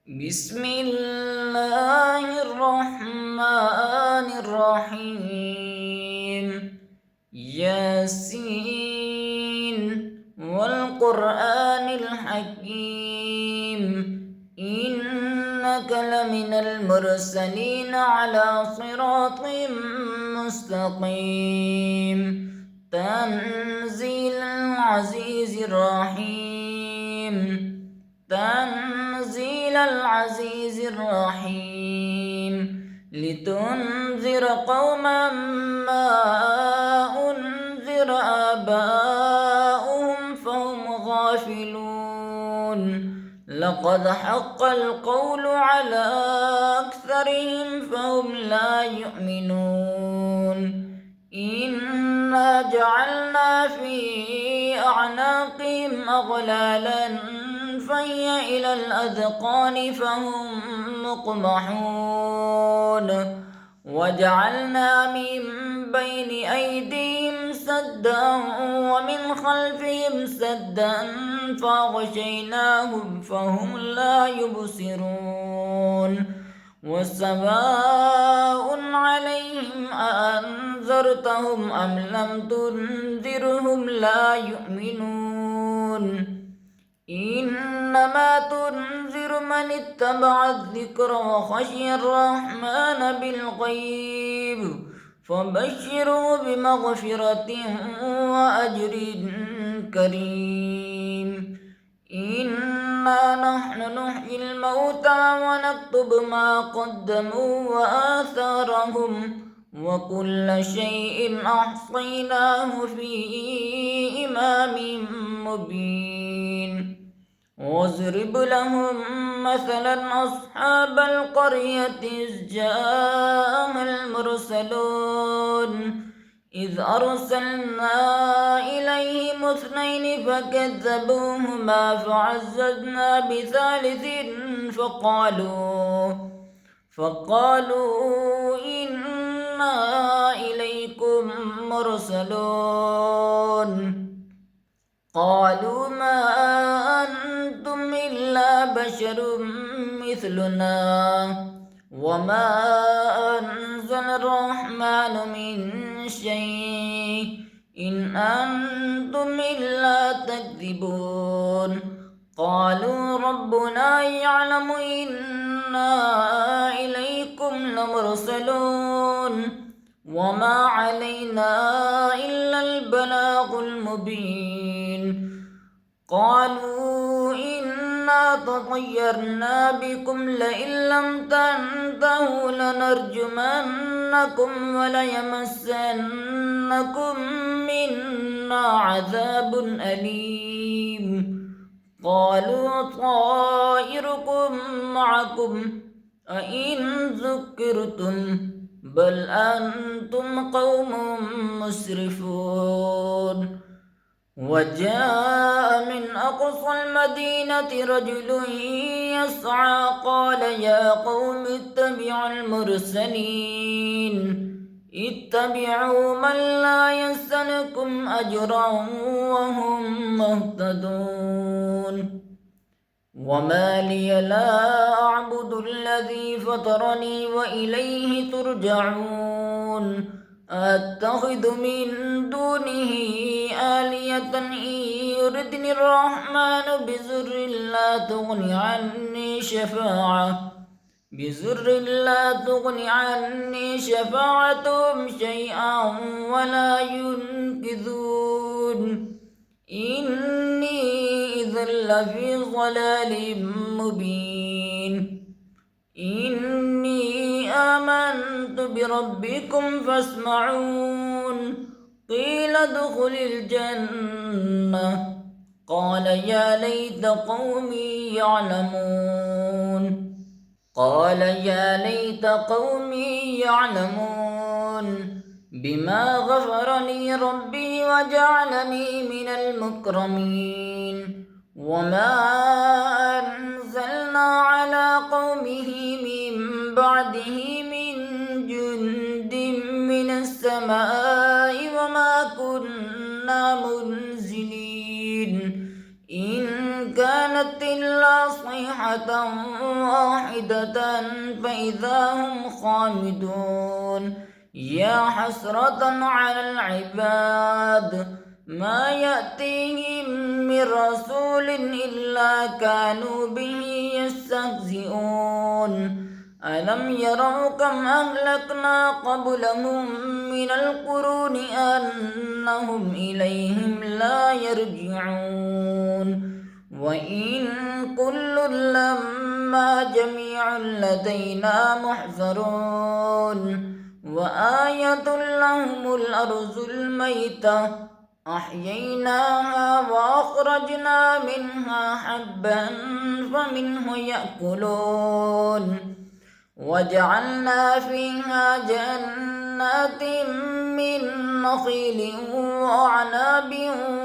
بسم الله الرحمن الرحيم. ياسين والقرآن الحكيم، إنك لمن المرسلين على صراط مستقيم. تنزيل العزيز الرحيم. تنزيل العزيز الرحيم، لتنذر قوما ما أنذر آباؤهم فهم غافلون. لقد حق القول على أكثرهم فهم لا يؤمنون. إنا جعلنا في أعناقهم أغلالا فهي إلى الأذقان فهم مقمحون. وجعلنا من بين أيديهم سدا ومن خلفهم سدا فأغشيناهم فهم لا يبصرون. وسواء عليهم أأنذرتهم أم لم تنذرهم لا يؤمنون. إنما تنذر من اتبع الذكر وخشي الرحمن بالغيب، فبشره بمغفرة وأجر كريم. إنا نحن نحيي الموتى ونكتب ما قدموا وآثارهم، وكل شيء أحصيناه في إمام مبين. واضرب لهم مثلا أصحاب القرية إذ جاءها المرسلون، إذ أرسلنا إليهم اثنين فكذبوهما فعززنا بثالث فقالوا إنا إليكم مرسلون. قالوا ما أنتم إلا بشر مثلنا وما أنزل الرحمن من شيء إن أنتم إلا تكذبون. قالوا ربنا يعلم إنا إليكم لمرسلون وما علينا إلا البلاغ المبين. قالوا إنا تطيرنا بكم لئن لم تنتهوا لنرجمنكم وليمسنكم منا عذاب أليم. قالوا طائركم معكم أئن ذكرتم بل أنتم قوم مسرفون. وجاء من أقصى المدينة رجل يسعى قال يا قوم اتبعوا المرسلين، اتبعوا من لا يسألكم أجرا وهم مهتدون. وما لي لا أعبد الذي فطرني وإليه ترجعون. أتخذ من دونه آلية إن يردني الرحمن بزر لا تغن عني شفاعتهم شيئا ولا ينقذون. إني إذا لفي ضلال مبين. إني آمنت بربكم فاسمعون. قيل ادخل الجنة. قال يا ليت قومي يعلمون بما غفر لي ربي وجعلني من المكرمين. وما أنزلنا على قومه من بعده من جند من السماء وما كنا منزلين. إن كان كانت إلا صيحة واحدة فإذا هم خامدون يا حسرة على العباد ما يأتيهم من رسول إلا كانوا به يستهزئون ألم يروا كم أهلكنا قبلهم من القرون أنهم إليهم لا يرجعون وإن كل لما جميع لدينا محضرون وآية لهم الأرض الميتة أحييناها وأخرجنا منها حبا فمنه يأكلون وجعلنا فيها جنات من نخيل وأعناب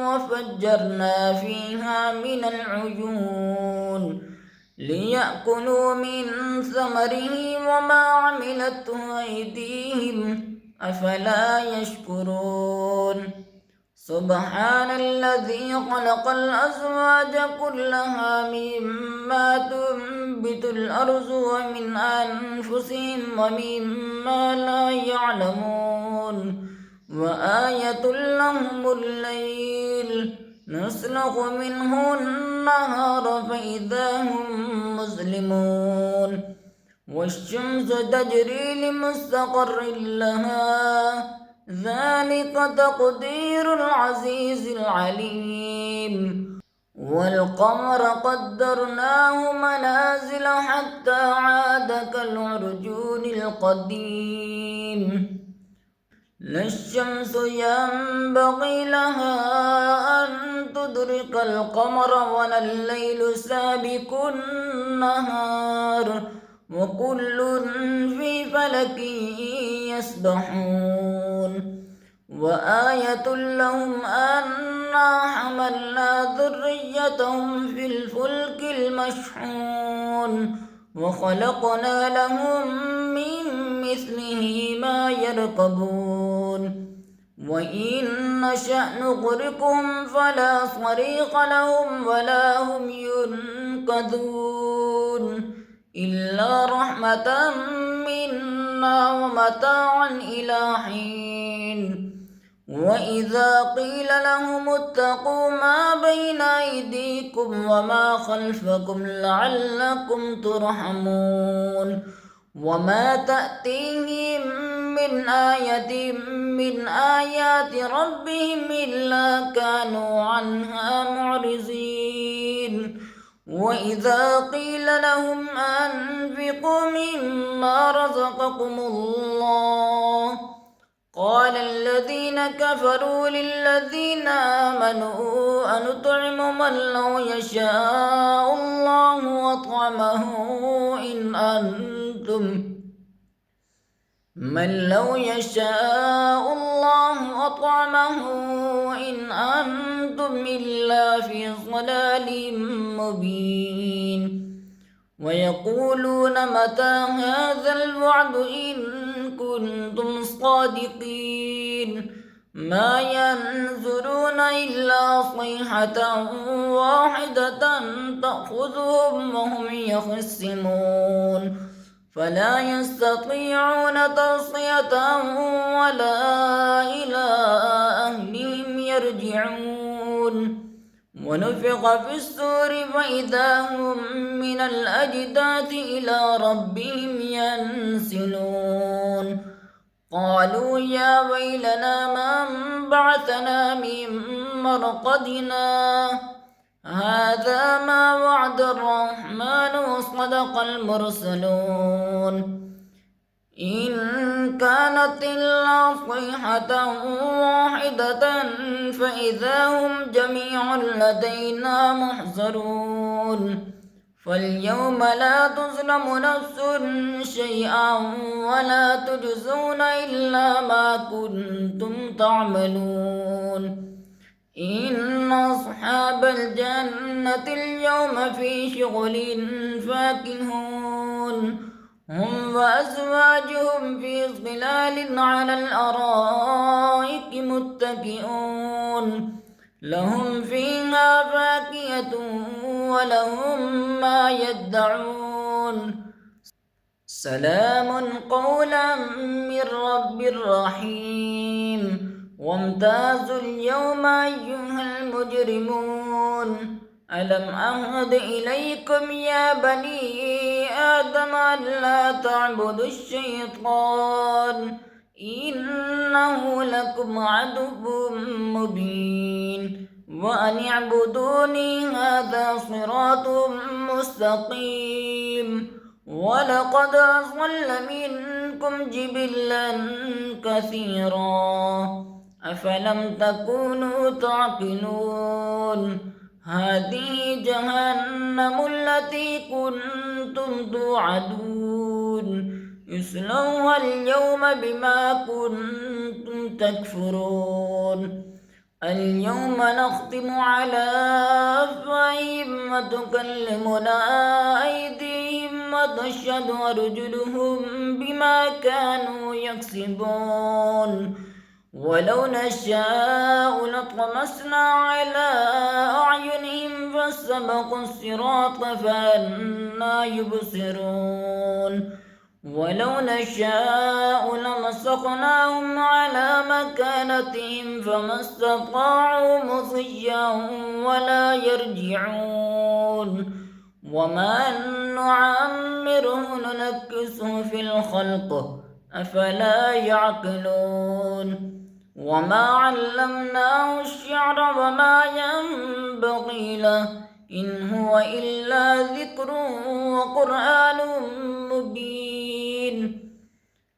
وفجرنا فيها من العيون ليأكلوا من ثمره وما عملته أيديهم أفلا يشكرون سبحان الذي خلق الأزواج كلها مما تنبت الأرض ومن أنفسهم ومما لا يعلمون وآية لهم الليل نسلخ منه النهار فإذا هم مظلمون والشمس تجري لمستقر لها ذلك تقدير العزيز العليم والقمر قدرناه منازل حتى عاد كالعرجون القديم لا الشمس ينبغي لها أن تدرك القمر ولا الليل سابق النهار وكل في فلك يسبحون وآية لهم أنا حملنا ذريتهم في الفلك المشحون وخلقنا لهم من مثله ما يركبون وإن نشأ نغرقهم فلا صريخ لهم ولا هم ينقذون إلا رحمة منا ومتاعا إلى حين وإذا قيل لهم اتقوا ما بين أيديكم وما خلفكم لعلكم ترحمون وما تأتيهم من آية من آيات ربهم إلا كانوا عنها معرضين وإذا قيل لهم أنفقوا مما رزقكم الله قال الذين كفروا للذين آمنوا أنطعم من لو يشاء الله أطعمه إن أنتم من لو يشاء الله أطعمه إن أنتم إلا في ضلال مبين ويقولون متى هذا الوعد إن كنتم صادقين ما ينظرون إلا صيحة واحدة تأخذهم وهم يخصمون فلا يستطيعون توصية ولا إلى أهلهم يرجعون ونفخ في الصور فإذا هم من الأجداث إلى ربهم ينسلون قالوا يا ويلنا من بعثنا من مرقدنا هذا ما وعد الرحمن وصدق المرسلون إن كانت إلا صيحة واحدة فإذا هم جميع لدينا محضرون فاليوم لا تظلم نفس شيئا ولا تجزون إلا ما كنتم تعملون إن أصحاب الجنة اليوم في شغل فاكهون هم وأزواجهم في ظلال على الأرائك متكئون لهم فيها فاكهة ولهم ما يدعون سلام قولا من رب رحيم وامتازوا اليوم أيها المجرمون ألم أعهد إليكم يا بني آدم ألا تعبدوا الشيطان إنه لكم عدو مبين وأن اعبدوني هذا صراط مستقيم ولقد أضل منكم جبلا كثيرا أفلم تكونوا تعقلون هذه جهنم التي كنتم توعدون اصلوها اليوم بما كنتم تكفرون اليوم نختم على أفواههم وتكلمنا أيديهم وتشهد أرجلهم بما كانوا يكسبون ولو نشاء لطمسنا على أعينهم فاستبقوا الصراط فأنى يبصرون ولو نشاء لمسخناهم على مكانتهم فما استطاعوا مضيا ولا يرجعون وما نعمره ننكسه في الخلق أفلا يعقلون وما علمناه الشعر وما ينبغي له إن هو إلا ذكر وقرآن مبين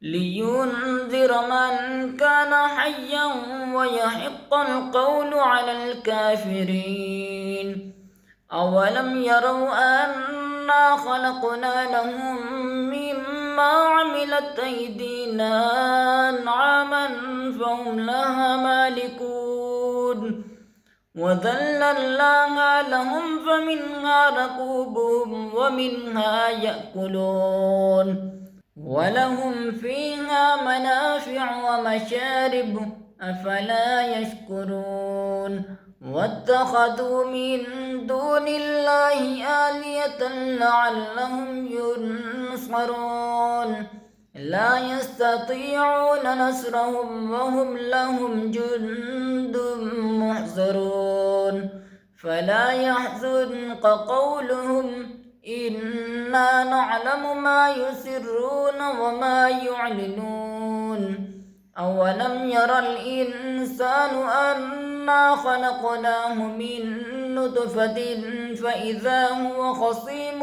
لينذر من كان حيا ويحق القول على الكافرين أولم يروا أنا خلقنا لهم مما عملت أيدينا أنعاما فهم لها مالكون وذللناها لهم فمنها ركوبهم ومنها يأكلون ولهم فيها منافع ومشارب أفلا يشكرون واتخذوا من دون الله آلية لعلهم ينصرون لا يستطيعون نصرهم وهم لهم جند محضرون فلا يحزنك قولهم إنا نعلم ما يسرون وما يعلنون أولم ير الإنسان أنا خلقناه من نطفة فإذا هو خصيم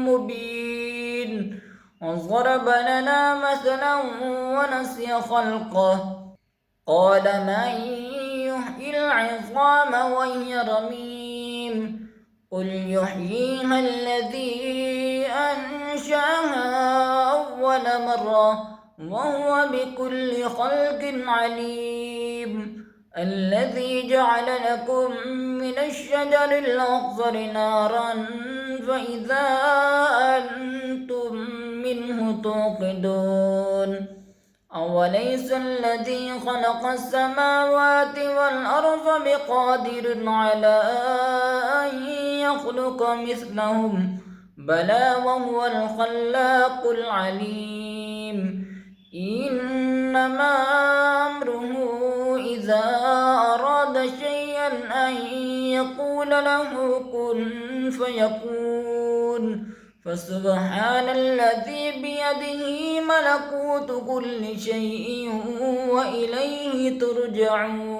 مبين وضرب لنا مثلا ونسي خلقه قال من يحيي العظام وهي رميم قل يحييها الذي أنشأها أول مرة وهو بكل خلق عليم الذي جعل لكم من الشجر الأخضر نارا فإذا أنتم منه توقدون أوليس الذي خلق السماوات والأرض بقادر على أن يخلق مثلهم بلى وهو الخلاق العليم إنما أمره إذا أراد شيئا أن يقول له كن فيكون فسبحان الذي بيده ملكوت كل شيء وإليه ترجعون